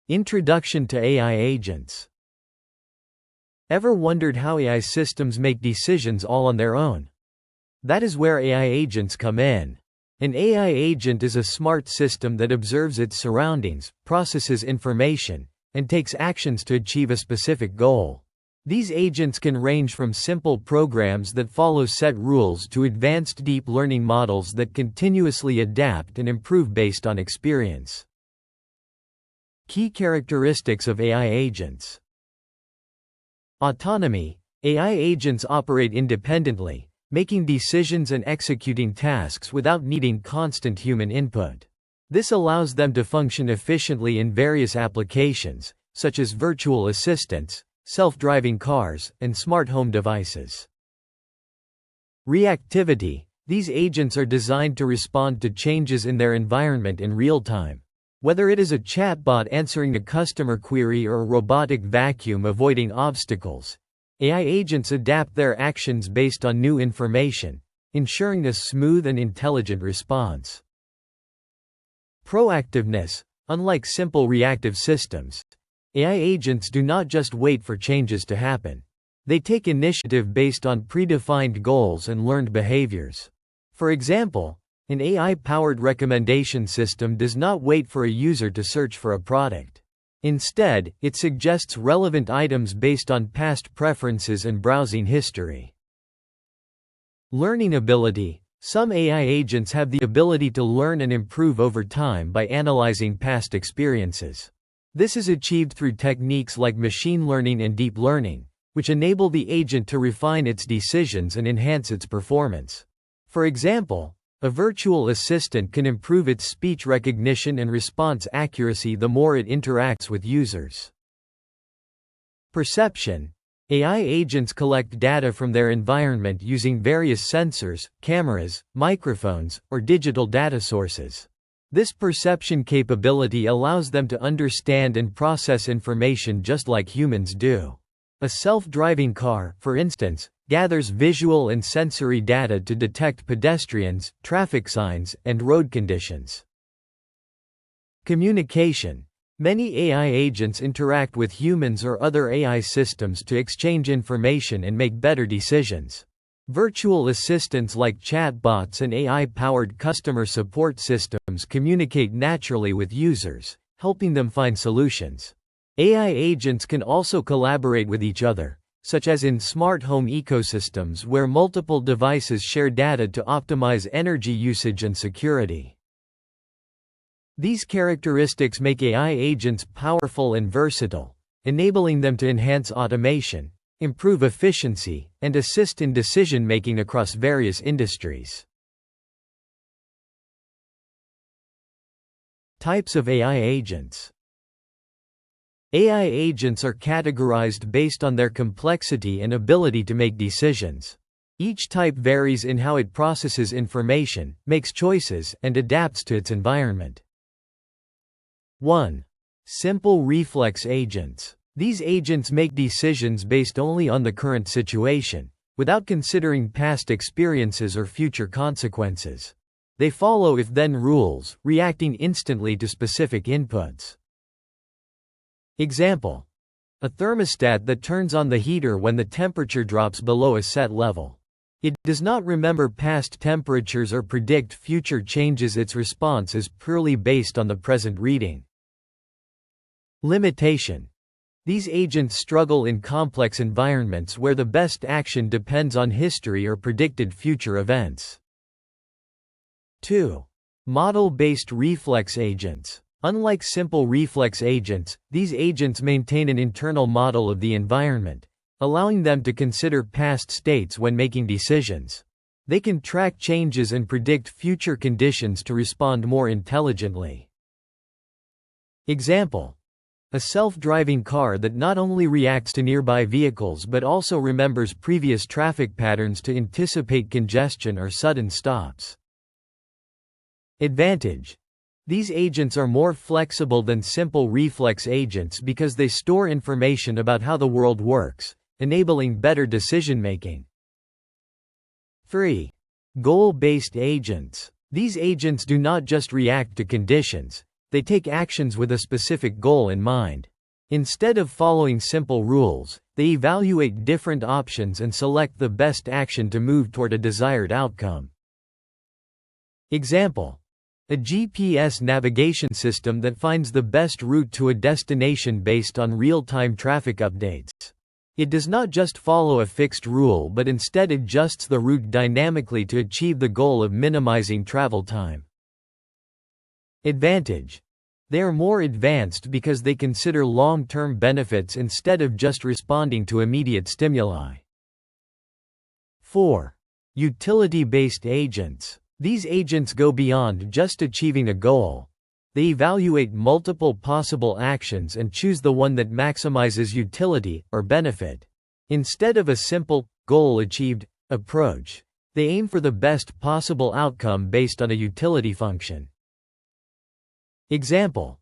Introduction to AI agents. Ever wondered how AI systems make decisions all on their own? That is where AI agents come in. An AI agent is a smart system that observes its surroundings, processes information, and takes actions to achieve a specific goal. These agents can range from simple programs that follow set rules to advanced deep learning models that continuously adapt and improve based on experience. Key characteristics of AI agents. Autonomy. AI agents operate independently, making decisions and executing tasks without needing constant human input. This allows them to function efficiently in various applications, such as virtual assistants, self-driving cars, and smart home devices. Reactivity. These agents are designed to respond to changes in their environment in real time. Whether it is a chatbot answering a customer query or a robotic vacuum avoiding obstacles, AI agents adapt their actions based on new information, ensuring a smooth and intelligent response. Proactiveness. Unlike simple reactive systems, AI agents do not just wait for changes to happen. They take initiative based on predefined goals and learned behaviors. For example, an AI-powered recommendation system does not wait for a user to search for a product. Instead, it suggests relevant items based on past preferences and browsing history. Learning ability. Some AI agents have the ability to learn and improve over time by analyzing past experiences. This is achieved through techniques like machine learning and deep learning, which enable the agent to refine its decisions and enhance its performance. For example, a virtual assistant can improve its speech recognition and response accuracy the more it interacts with users. Perception. AI agents collect data from their environment using various sensors, cameras, microphones, or digital data sources. This perception capability allows them to understand and process information just like humans do. A self-driving car, for instance, gathers visual and sensory data to detect pedestrians, traffic signs, and road conditions. Communication. Many AI agents interact with humans or other AI systems to exchange information and make better decisions. Virtual assistants like chatbots and AI-powered customer support systems communicate naturally with users, helping them find solutions. AI agents can also collaborate with each other, such as in smart home ecosystems where multiple devices share data to optimize energy usage and security. These characteristics make AI agents powerful and versatile, enabling them to enhance automation, improve efficiency, and assist in decision-making across various industries. Types of AI agents. AI agents are categorized based on their complexity and ability to make decisions. Each type varies in how it processes information, makes choices, and adapts to its environment. 1. Simple reflex agents. These agents make decisions based only on the current situation, without considering past experiences or future consequences. They follow if-then rules, reacting instantly to specific inputs. Example: a thermostat that turns on the heater when the temperature drops below a set level. It does not remember past temperatures or predict future changes. Its response is purely based on the present reading. Limitation. These agents struggle in complex environments where the best action depends on history or predicted future events. 2. Model-based reflex agents. Unlike simple reflex agents, these agents maintain an internal model of the environment, allowing them to consider past states when making decisions. They can track changes and predict future conditions to respond more intelligently. Example: a self-driving car that not only reacts to nearby vehicles but also remembers previous traffic patterns to anticipate congestion or sudden stops. Advantage. These agents are more flexible than simple reflex agents because they store information about how the world works, enabling better decision-making. 3. Goal-based agents. These agents do not just react to conditions, they take actions with a specific goal in mind. Instead of following simple rules, they evaluate different options and select the best action to move toward a desired outcome. Example: a GPS navigation system that finds the best route to a destination based on real-time traffic updates. It does not just follow a fixed rule but instead adjusts the route dynamically to achieve the goal of minimizing travel time. Advantage: they are more advanced because they consider long-term benefits instead of just responding to immediate stimuli. 4. Utility-based agents. These agents go beyond just achieving a goal. They evaluate multiple possible actions and choose the one that maximizes utility or benefit. Instead of a simple, goal achieved approach, they aim for the best possible outcome based on a utility function. Example: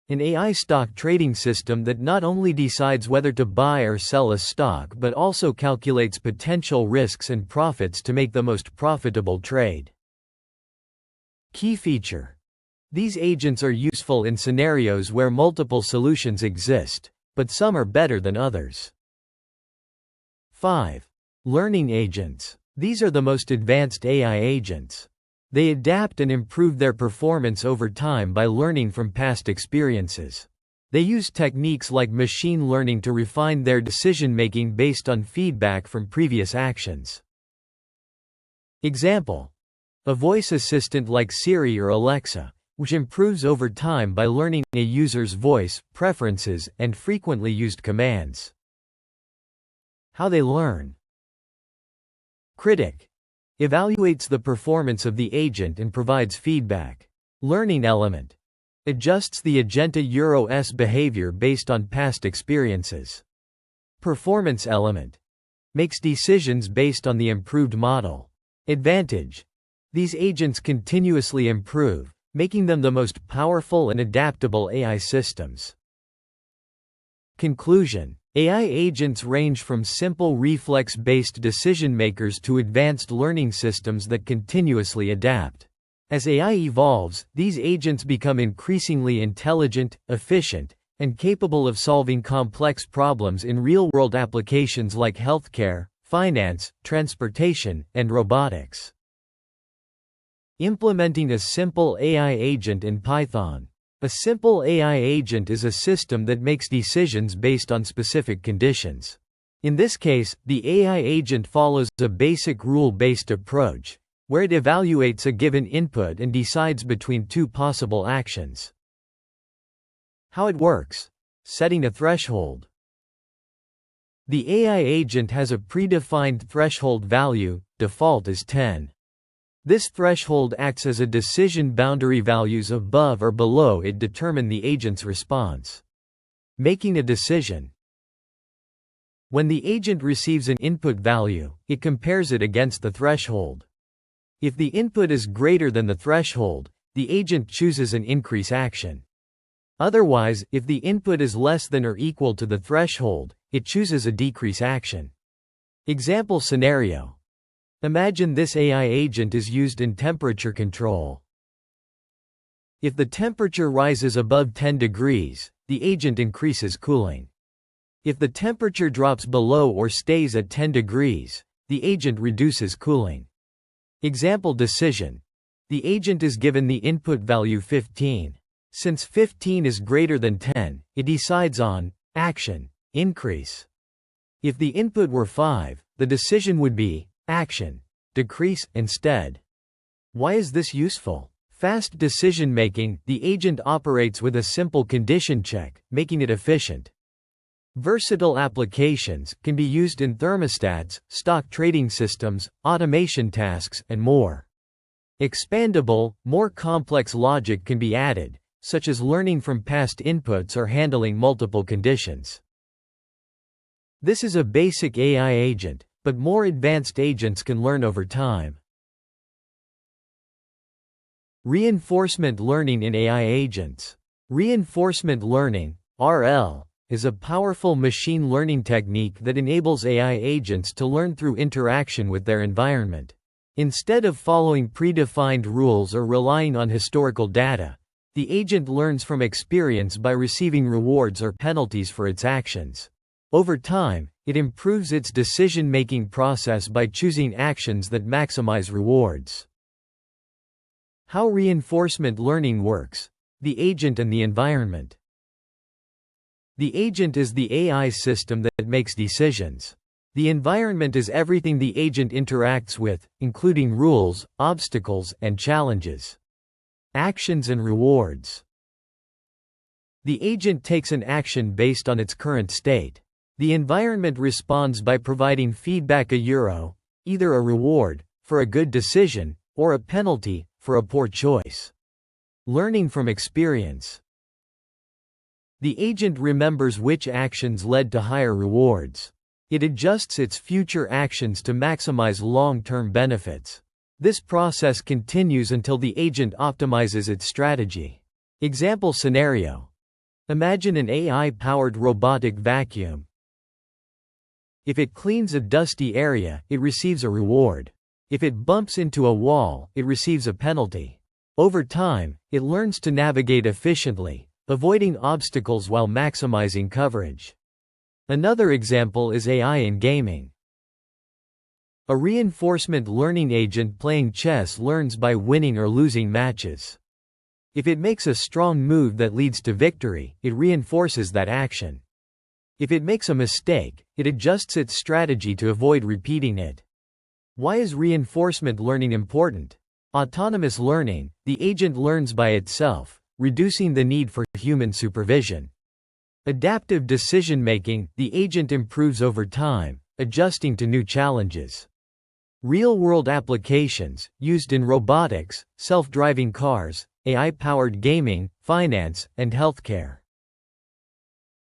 an AI stock trading system that not only decides whether to buy or sell a stock but also calculates potential risks and profits to make the most profitable trade. Key feature: these agents are useful in scenarios where multiple solutions exist, but some are better than others. 5. Learning agents. These are the most advanced AI agents. They adapt and improve their performance over time by learning from past experiences. They use techniques like machine learning to refine their decision-making based on feedback from previous actions. Example: a voice assistant like Siri or Alexa, which improves over time by learning a user's voice, preferences, and frequently used commands. How they learn. Critic evaluates the performance of the agent and provides feedback. Learning element adjusts the agent's behavior based on past experiences. Performance element makes decisions based on the improved model. Advantage: these agents continuously improve, making them the most powerful and adaptable AI systems. Conclusion: AI agents range from simple reflex-based decision makers to advanced learning systems that continuously adapt. As AI evolves, these agents become increasingly intelligent, efficient, and capable of solving complex problems in real-world applications like healthcare, finance, transportation, and robotics. Implementing a simple AI agent in Python. A simple AI agent is a system that makes decisions based on specific conditions. In this case, the AI agent follows a basic rule-based approach, where it evaluates a given input and decides between two possible actions. How it works. Setting a threshold. The AI agent has a predefined threshold value, default is 10. This threshold acts as a decision boundary. Values above or below it determine the agent's response. Making a decision. When the agent receives an input value, it compares it against the threshold. If the input is greater than the threshold, the agent chooses an increase action. Otherwise, if the input is less than or equal to the threshold, it chooses a decrease action. Example scenario. Imagine this AI agent is used in temperature control. If the temperature rises above 10 degrees, the agent increases cooling. If the temperature drops below or stays at 10 degrees, the agent reduces cooling. Example decision. The agent is given the input value 15. Since 15 is greater than 10, it decides on action, increase. If the input were 5, the decision would be action, decrease, instead. Why is this useful? Fast decision-making. The agent operates with a simple condition check, making it efficient. Versatile applications can be used in thermostats, stock trading systems, automation tasks, and more. Expandable, more complex logic can be added, such as learning from past inputs or handling multiple conditions. This is a basic AI agent, but more advanced agents can learn over time. Reinforcement learning in AI agents. Reinforcement learning, RL, is a powerful machine learning technique that enables AI agents to learn through interaction with their environment. Instead of following predefined rules or relying on historical data, the agent learns from experience by receiving rewards or penalties for its actions. Over time, it improves its decision-making process by choosing actions that maximize rewards. How reinforcement learning works. The agent and the environment. The agent is the AI system that makes decisions. The environment is everything the agent interacts with, including rules, obstacles, and challenges. Actions and rewards. The agent takes an action based on its current state. The environment responds by providing feedback, either a reward for a good decision or a penalty for a poor choice. Learning from experience. The agent remembers which actions led to higher rewards. It adjusts its future actions to maximize long-term benefits. This process continues until the agent optimizes its strategy. Example scenario. Imagine an AI-powered robotic vacuum. If it cleans a dusty area, it receives a reward. If it bumps into a wall, it receives a penalty. Over time, it learns to navigate efficiently, avoiding obstacles while maximizing coverage. Another example is AI in gaming. A reinforcement learning agent playing chess learns by winning or losing matches. If it makes a strong move that leads to victory, it reinforces that action. If it makes a mistake, it adjusts its strategy to avoid repeating it. Why is reinforcement learning important? Autonomous learning, the agent learns by itself, reducing the need for human supervision. Adaptive decision-making, the agent improves over time, adjusting to new challenges. Real-world applications, used in robotics, self-driving cars, AI-powered gaming, finance, and healthcare.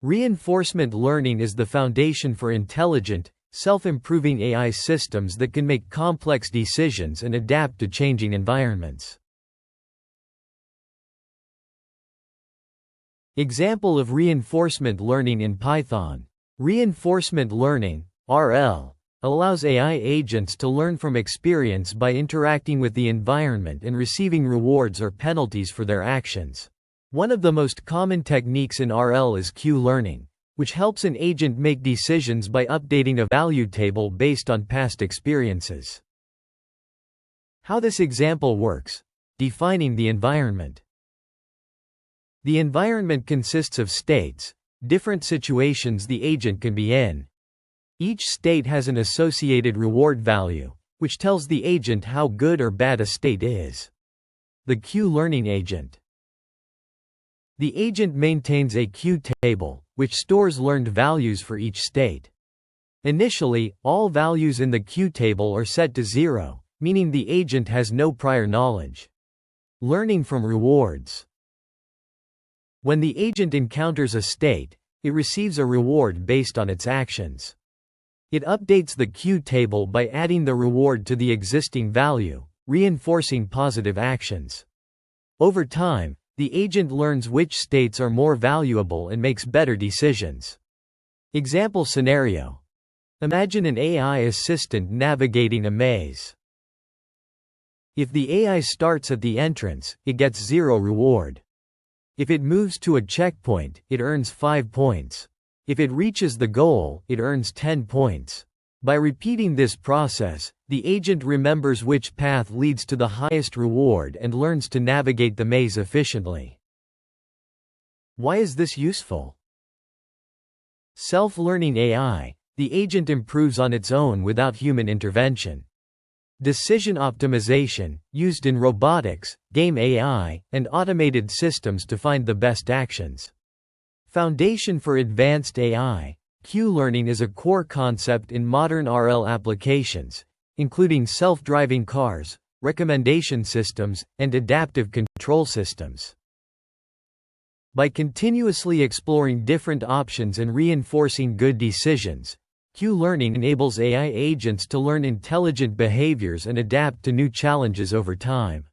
Reinforcement learning is the foundation for intelligent, self-improving AI systems that can make complex decisions and adapt to changing environments. Example of reinforcement learning in Python. Reinforcement learning, RL, allows AI agents to learn from experience by interacting with the environment and receiving rewards or penalties for their actions. One of the most common techniques in RL is Qlearning, which helps an agent make decisions by updating a value table based on past experiences. How this example works. Defining the environment. The environment consists of states, different situations the agent can be in. Each state has an associated reward value, which tells the agent how good or bad a state is. The Qlearning agent. The agent maintains a Q table, which stores learned values for each state. Initially, all values in the Q table are set to 0, meaning the agent has no prior knowledge. Learning from rewards. When the agent encounters a state, it receives a reward based on its actions. It updates the Q table by adding the reward to the existing value, reinforcing positive actions. Over time, the agent learns which states are more valuable and makes better decisions. Example scenario. Imagine an AI assistant navigating a maze. If the AI starts at the entrance, it gets 0 reward. If it moves to a checkpoint, it earns 5 points. If it reaches the goal, it earns 10 points. By repeating this process, the agent remembers which path leads to the highest reward and learns to navigate the maze efficiently. Why is this useful? Self-learning AI, the agent improves on its own without human intervention. Decision optimization, used in robotics, game AI, and automated systems to find the best actions. Foundation for advanced AI. Qlearning is a core concept in modern RL applications, including self-driving cars, recommendation systems, and adaptive control systems. By continuously exploring different options and reinforcing good decisions, Qlearning enables AI agents to learn intelligent behaviors and adapt to new challenges over time.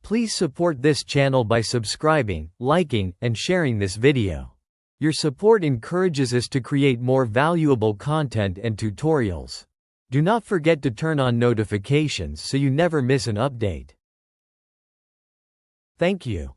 Please support this channel by subscribing, liking, and sharing this video. Your support encourages us to create more valuable content and tutorials. Do not forget to turn on notifications so you never miss an update. Thank you.